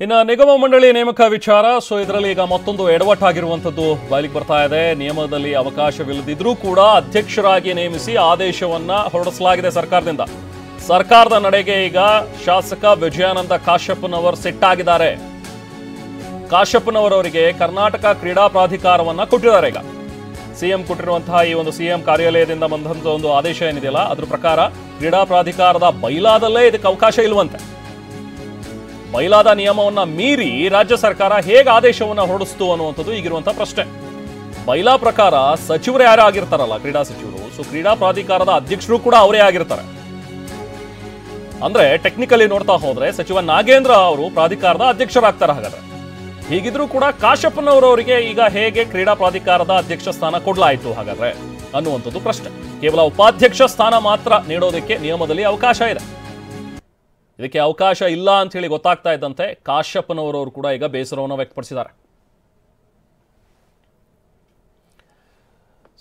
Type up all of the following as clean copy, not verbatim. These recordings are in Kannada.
ಇನ್ನು ನಿಗಮ ಮಂಡಳಿ ನೇಮಕ ವಿಚಾರ ಇದರಲ್ಲಿ ಈಗ ಮತ್ತೊಂದು ಎಡವಟ್ಟಾಗಿರುವಂತದ್ದು ಬಯಲಿಗೆ ಬರ್ತಾ ಇದೆ. ನಿಯಮದಲ್ಲಿ ಅವಕಾಶವಿಲ್ಲದಿದ್ರೂ ಕೂಡ ಅಧ್ಯಕ್ಷರಾಗಿ ನೇಮಿಸಿ ಆದೇಶವನ್ನ ಹೊರಡಿಸಲಾಗಿದೆ ಸರ್ಕಾರದಿಂದ. ಸರ್ಕಾರದ ನಡೆಗೆ ಈಗ ಶಾಸಕ ವಿಜಯಾನಂದ ಕಾಶ್ಯಪ್ಪನವರು ಸಿಟ್ಟಾಗಿದ್ದಾರೆ. ಕಾಶ್ಯಪ್ಪನವರವರಿಗೆ ಕರ್ನಾಟಕ ಕ್ರೀಡಾ ಪ್ರಾಧಿಕಾರವನ್ನ ಕೊಟ್ಟಿದ್ದಾರೆ. ಈಗ ಸಿಎಂ ಕೊಟ್ಟಿರುವಂತಹ ಈ ಒಂದು ಸಿಎಂ ಕಾರ್ಯಾಲಯದಿಂದ ಬಂದಂತ ಒಂದು ಆದೇಶ ಏನಿದೆಯಲ್ಲ ಅದ್ರ ಪ್ರಕಾರ ಕ್ರೀಡಾ ಪ್ರಾಧಿಕಾರದ ಬೈಲಾದಲ್ಲೇ ಇದಕ್ಕೆ ಅವಕಾಶ ಇಲ್ವಂತೆ. ಬೈಲಾದ ನಿಯಮವನ್ನ ಮೀರಿ ರಾಜ್ಯ ಸರ್ಕಾರ ಹೇಗೆ ಆದೇಶವನ್ನ ಹೊರಡಿಸ್ತು ಅನ್ನುವಂಥದ್ದು ಈಗಿರುವಂತಹ ಪ್ರಶ್ನೆ. ಬೈಲಾ ಪ್ರಕಾರ ಸಚಿವರು ಯಾರೇ ಆಗಿರ್ತಾರಲ್ಲ ಕ್ರೀಡಾ ಸಚಿವರು, ಕ್ರೀಡಾ ಪ್ರಾಧಿಕಾರದ ಅಧ್ಯಕ್ಷರು ಕೂಡ ಅವರೇ ಆಗಿರ್ತಾರೆ. ಅಂದ್ರೆ ಟೆಕ್ನಿಕಲಿ ನೋಡ್ತಾ ಹೋದ್ರೆ ಸಚಿವ ನಾಗೇಂದ್ರ ಅವರು ಪ್ರಾಧಿಕಾರದ ಅಧ್ಯಕ್ಷರಾಗ್ತಾರೆ. ಹಾಗಾದ್ರೆ ಹೀಗಿದ್ರೂ ಕೂಡ ಕಾಶ್ಯಪ್ಪನವರವರಿಗೆ ಈಗ ಹೇಗೆ ಕ್ರೀಡಾ ಪ್ರಾಧಿಕಾರದ ಅಧ್ಯಕ್ಷ ಸ್ಥಾನ ಕೊಡ್ಲಾಯಿತು ಹಾಗಾದ್ರೆ ಅನ್ನುವಂಥದ್ದು ಪ್ರಶ್ನೆ. ಕೇವಲ ಉಪಾಧ್ಯಕ್ಷ ಸ್ಥಾನ ಮಾತ್ರ ನೀಡೋದಕ್ಕೆ ನಿಯಮದಲ್ಲಿ ಅವಕಾಶ ಇದೆ. ಇದಕ್ಕೆ ಅವಕಾಶ ಇಲ್ಲ ಅಂತ ಹೇಳಿ ಗೊತ್ತಾಗ್ತಾ ಇದ್ದಂತೆ ಕಾಶ್ಯಪ್ಪನವರವರು ಕೂಡ ಈಗ ಬೇಸರವನ್ನು ವ್ಯಕ್ತಪಡಿಸಿದ್ದಾರೆ.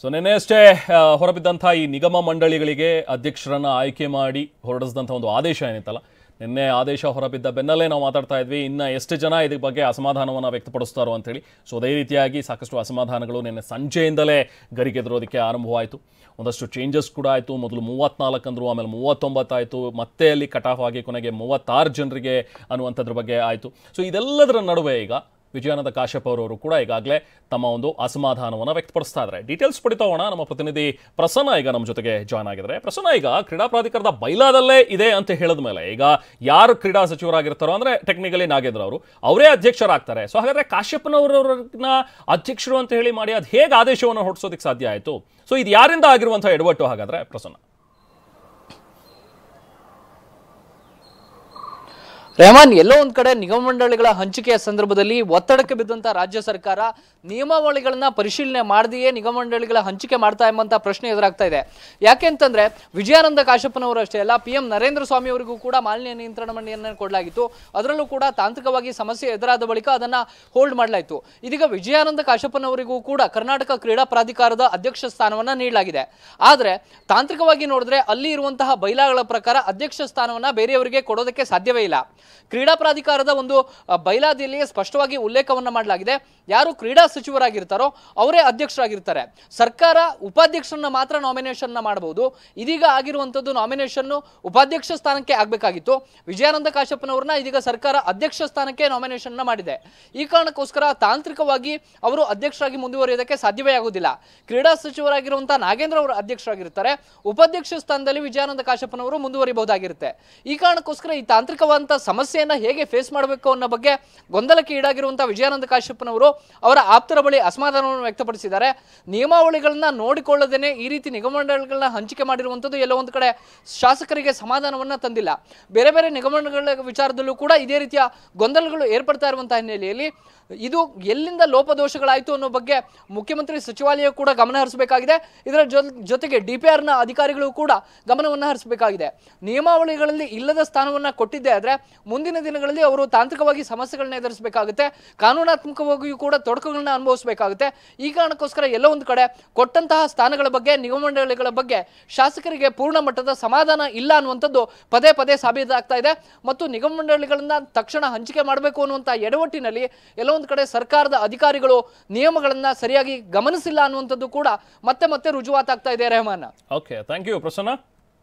ನಿನ್ನೆ ಅಷ್ಟೇ ಹೊರಬಿದ್ದಂತಹ ಈ ನಿಗಮ ಮಂಡಳಿಗಳಿಗೆ ಅಧ್ಯಕ್ಷರನ್ನ ಆಯ್ಕೆ ಮಾಡಿ ಹೊರಡಿಸಿದಂಥ ಒಂದು ಆದೇಶ ಏನಿತ್ತಲ್ಲ, ನಿನ್ನೆ ಆದೇಶ ಹೊರಬಿದ್ದ ಬೆನ್ನಲ್ಲೇ ನಾವು ಮಾತಾಡ್ತಾ ಇದ್ವಿ ಇನ್ನು ಎಷ್ಟು ಜನ ಇದ್ರ ಬಗ್ಗೆ ಅಸಮಾಧಾನವನ್ನು ವ್ಯಕ್ತಪಡಿಸ್ತಾರೋ ಅಂತೇಳಿ. ಅದೇ ರೀತಿಯಾಗಿ ಸಾಕಷ್ಟು ಅಸಮಾಧಾನಗಳು ನಿನ್ನೆ ಸಂಜೆಯಿಂದಲೇ ಗರಿಗೆದರೋದಕ್ಕೆ ಆರಂಭವಾಯಿತು. ಒಂದಷ್ಟು ಚೇಂಜಸ್ ಕೂಡ ಆಯಿತು. ಮೊದಲು 34 ಅಂದರು, ಆಮೇಲೆ 39 ಆಯಿತು, ಮತ್ತೆ ಅಲ್ಲಿ ಕಟ್ ಆಫ್ ಆಗಿ ಕೊನೆಗೆ 36 ಜನರಿಗೆ ಅನ್ನುವಂಥದ್ರ ಬಗ್ಗೆ ಆಯಿತು. ಇದೆಲ್ಲದರ ನಡುವೆ ಈಗ ವಿಜಯಾನಂದ ಕಾಶ್ಯಪ್ ಅವರವರು ಕೂಡ ಈಗಾಗಲೇ ತಮ್ಮ ಒಂದು ಅಸಮಾಧಾನವನ್ನು ವ್ಯಕ್ತಪಡಿಸ್ತಾ ಇದ್ದಾರೆ. ಡೀಟೇಲ್ಸ್ ಪಡಿತಾ ಹೋಗೋಣ. ನಮ್ಮ ಪ್ರತಿನಿಧಿ ಪ್ರಸನ್ನ ಈಗ ನಮ್ಮ ಜೊತೆಗೆ ಜಾಯ್ನ್ ಆಗಿದ್ದಾರೆ. ಪ್ರಸನ್ನ, ಈಗ ಕ್ರೀಡಾ ಪ್ರಾಧಿಕಾರದ ಬೈಲಾದಲ್ಲೇ ಇದೆ ಅಂತ ಹೇಳಿದ ಮೇಲೆ ಈಗ ಯಾರು ಕ್ರೀಡಾ ಸಚಿವರಾಗಿರ್ತಾರೋ ಅಂದ್ರೆ ಟೆಕ್ನಿಕಲಿ ನಾಗೇಂದ್ರ ಅವರು ಅವರೇ ಅಧ್ಯಕ್ಷರಾಗ್ತಾರೆ. ಹಾಗಾದ್ರೆ ಕಾಶ್ಯಪ್ಪನವರನ್ನ ಅಧ್ಯಕ್ಷರು ಅಂತ ಹೇಳಿ ಮಾಡಿ ಅದು ಹೇಗೆ ಆದೇಶವನ್ನು ಹೊರಡಿಸೋದಕ್ಕೆ ಸಾಧ್ಯ ಆಯಿತು? ಇದು ಯಾರಿಂದ ಆಗಿರುವಂತಹ ಎಡವಟ್ಟು ಹಾಗಾದ್ರೆ ಪ್ರಸನ್ನ? ರೆಹಮಾನ್, ಎಲ್ಲೋ ಒಂದ್ ಕಡೆ ನಿಗಮ ಮಂಡಳಿಗಳ ಹಂಚಿಕೆಯ ಸಂದರ್ಭದಲ್ಲಿ ಒತ್ತಡಕ್ಕೆ ಬಿದ್ದಂತ ರಾಜ್ಯ ಸರ್ಕಾರ ನಿಯಮಾವಳಿಗಳನ್ನ ಪರಿಶೀಲನೆ ಮಾಡದೆಯೇ ನಿಗಮ ಮಂಡಳಿಗಳ ಹಂಚಿಕೆ ಮಾಡ್ತಾ ಎಂಬಂತ ಪ್ರಶ್ನೆ ಎದುರಾಗ್ತಾ ಇದೆ. ಯಾಕೆ ಅಂತಂದ್ರೆ ವಿಜಯಾನಂದ ಕಾಶ್ಯಪ್ಪನವರು ಅಷ್ಟೇ ಅಲ್ಲ, PM ನರೇಂದ್ರ ಸ್ವಾಮಿ ಅವರಿಗೂ ಕೂಡ ಮಾಲಿನ್ಯ ನಿಯಂತ್ರಣ ಮಂಡಳಿಯನ್ನು ಕೊಡಲಾಗಿತ್ತು. ಅದರಲ್ಲೂ ಕೂಡ ತಾಂತ್ರಿಕವಾಗಿ ಸಮಸ್ಯೆ ಎದುರಾದ ಬಳಿಕ ಅದನ್ನ ಹೋಲ್ಡ್ ಮಾಡಲಾಯಿತು. ಇದೀಗ ವಿಜಯಾನಂದ ಕಾಶ್ಯಪ್ಪನವರಿಗೂ ಕೂಡ ಕರ್ನಾಟಕ ಕ್ರೀಡಾ ಪ್ರಾಧಿಕಾರದ ಅಧ್ಯಕ್ಷ ಸ್ಥಾನವನ್ನ ನೀಡಲಾಗಿದೆ. ಆದ್ರೆ ತಾಂತ್ರಿಕವಾಗಿ ನೋಡಿದ್ರೆ ಅಲ್ಲಿ ಇರುವಂತಹ ಬೈಲಾಗಳ ಪ್ರಕಾರ ಅಧ್ಯಕ್ಷ ಸ್ಥಾನವನ್ನ ಬೇರೆಯವರಿಗೆ ಕೊಡೋದಕ್ಕೆ ಸಾಧ್ಯವೇ ಇಲ್ಲ. ಕ್ರೀಡಾ ಪ್ರಾಧಿಕಾರದ ಒಂದು ಬೈಲಾದಿಯಲ್ಲಿ ಸ್ಪಷ್ಟವಾಗಿ ಉಲ್ಲೇಖವನ್ನ ಮಾಡಲಾಗಿದೆ, ಯಾರು ಕ್ರೀಡಾ ಸಚಿವರಾಗಿರ್ತಾರೋ ಅವರೇ ಅಧ್ಯಕ್ಷರಾಗಿರ್ತಾರೆ. ಸರ್ಕಾರ ಉಪಾಧ್ಯಕ್ಷರನ್ನ ಮಾತ್ರ ನಾಮಿನೇಷನ್ ಮಾಡಬಹುದು. ಇದೀಗ ಆಗಿರುವಂತದ್ದು ನಾಮಿನೇಷನ್ ಉಪಾಧ್ಯಕ್ಷ ಸ್ಥಾನಕ್ಕೆ ಆಗಬೇಕಾಗಿತ್ತು. ವಿಜಯಾನಂದ ಕಾಶ್ಯಪ್ಪನವರನ್ನ ಇದೀಗ ಸರ್ಕಾರ ಅಧ್ಯಕ್ಷ ಸ್ಥಾನಕ್ಕೆ ನಾಮಿನೇಷನ್ ಮಾಡಿದೆ. ಈ ಕಾರಣಕ್ಕೋಸ್ಕರ ತಾಂತ್ರಿಕವಾಗಿ ಅವರು ಅಧ್ಯಕ್ಷರಾಗಿ ಮುಂದುವರಿಯೋದಕ್ಕೆ ಸಾಧ್ಯವೇ ಆಗುವುದಿಲ್ಲ. ಕ್ರೀಡಾ ಸಚಿವರಾಗಿರುವಂತಹ ನಾಗೇಂದ್ರ ಅವರು ಅಧ್ಯಕ್ಷರಾಗಿರ್ತಾರೆ. ಉಪಾಧ್ಯಕ್ಷ ಸ್ಥಾನದಲ್ಲಿ ವಿಜಯಾನಂದ ಕಾಶ್ಯಪ್ಪನವರು ಮುಂದುವರಿಬಹುದಾಗಿರುತ್ತೆ. ಈ ಕಾರಣಕ್ಕೋಸ್ಕರ ಈ ತಾಂತ್ರಿಕವಾದಂತಹ ಸಮಸ್ಯೆಯನ್ನ ಹೇಗೆ ಫೇಸ್ ಮಾಡಬೇಕು ಅನ್ನೋ ಬಗ್ಗೆ ಗೊಂದಲಕ್ಕೆ ಈಡಾಗಿರುವಂತಹ ವಿಜಯಾನಂದ ಕಾಶ್ಯಪ್ಪನವರು ಅವರ ಆಪ್ತರ ಬಳಿ ಅಸಮಾಧಾನವನ್ನು ವ್ಯಕ್ತಪಡಿಸಿದ್ದಾರೆ. ನಿಯಮಾವಳಿಗಳನ್ನ ನೋಡಿಕೊಳ್ಳದೇನೆ ಈ ರೀತಿ ನಿಗಮ ಮಂಡಳಿಗಳನ್ನ ಹಂಚಿಕೆ ಮಾಡಿರುವಂತದ್ದು ಎಲ್ಲೋ ಒಂದು ಕಡೆ ಶಾಸಕರಿಗೆ ಸಮಾಧಾನವನ್ನ ತಂದಿಲ್ಲ. ಬೇರೆ ಬೇರೆ ನಿಗಮ ಮಂಡಳಿಗಳ ವಿಚಾರದಲ್ಲೂ ಕೂಡ ಇದೇ ರೀತಿಯ ಗೊಂದಲಗಳು ಏರ್ಪಡ್ತಾ ಇರುವಂತಹ ಹಿನ್ನೆಲೆಯಲ್ಲಿ ಇದು ಎಲ್ಲಿಂದ ಲೋಪದೋಷಗಳಾಯಿತು ಅನ್ನೋ ಬಗ್ಗೆ ಮುಖ್ಯಮಂತ್ರಿ ಸಚಿವಾಲಯ ಕೂಡ ಗಮನ ಹರಿಸಬೇಕಾಗಿದೆ. ಇದರ ಜೊತೆಗೆ DPR ನ ಅಧಿಕಾರಿಗಳು ಕೂಡ ಗಮನವನ್ನು ಹರಿಸಬೇಕಾಗಿದೆ. ನಿಯಮಾವಳಿಗಳಲ್ಲಿ ಇಲ್ಲದ ಸ್ಥಾನವನ್ನ ಕೊಟ್ಟಿದ್ದೇ ಆದ್ರೆ ಮುಂದಿನ ದಿನಗಳಲ್ಲಿ ಅವರು ತಾಂತ್ರಿಕವಾಗಿ ಸಮಸ್ಯೆಗಳನ್ನ ಎದುರಿಸಬೇಕಾಗುತ್ತೆ, ಕಾನೂನಾತ್ಮಕವಾಗಿಯೂ ಕೂಡ ತೊಡಕುಗಳನ್ನ ಅನುಭವಿಸಬೇಕಾಗುತ್ತೆ. ಈ ಕಾರಣಕ್ಕೋಸ್ಕರ ಎಲ್ಲೋ ಒಂದು ಕಡೆ ಕೊಟ್ಟಂತಹ ಸ್ಥಾನಗಳ ಬಗ್ಗೆ ನಿಗಮ ಮಂಡಳಿಗಳ ಬಗ್ಗೆ ಶಾಸಕರಿಗೆ ಪೂರ್ಣ ಮಟ್ಟದ ಸಮಾಧಾನ ಇಲ್ಲ ಅನ್ನುವಂಥದ್ದು ಪದೇ ಪದೇ ಸಾಬೀತಾಗ್ತಾ ಇದೆ. ಮತ್ತು ನಿಗಮ ಮಂಡಳಿಗಳನ್ನ ತಕ್ಷಣ ಹಂಚಿಕೆ ಮಾಡಬೇಕು ಅನ್ನುವಂತಹ ಎಡವಟ್ಟಿನಲ್ಲಿ ಎಲ್ಲೋ ಒಂದು ಕಡೆ ಸರ್ಕಾರದ ಅಧಿಕಾರಿಗಳು ನಿಯಮಗಳನ್ನ ಸರಿಯಾಗಿ ಗಮನಿಸಿಲ್ಲ ಅನ್ನುವಂಥದ್ದು ಕೂಡ ಮತ್ತೆ ಮತ್ತೆ ರುಜುವಾತಾಗ್ತಾ ಇದೆ. Rehman, okay, thank you Prasanna.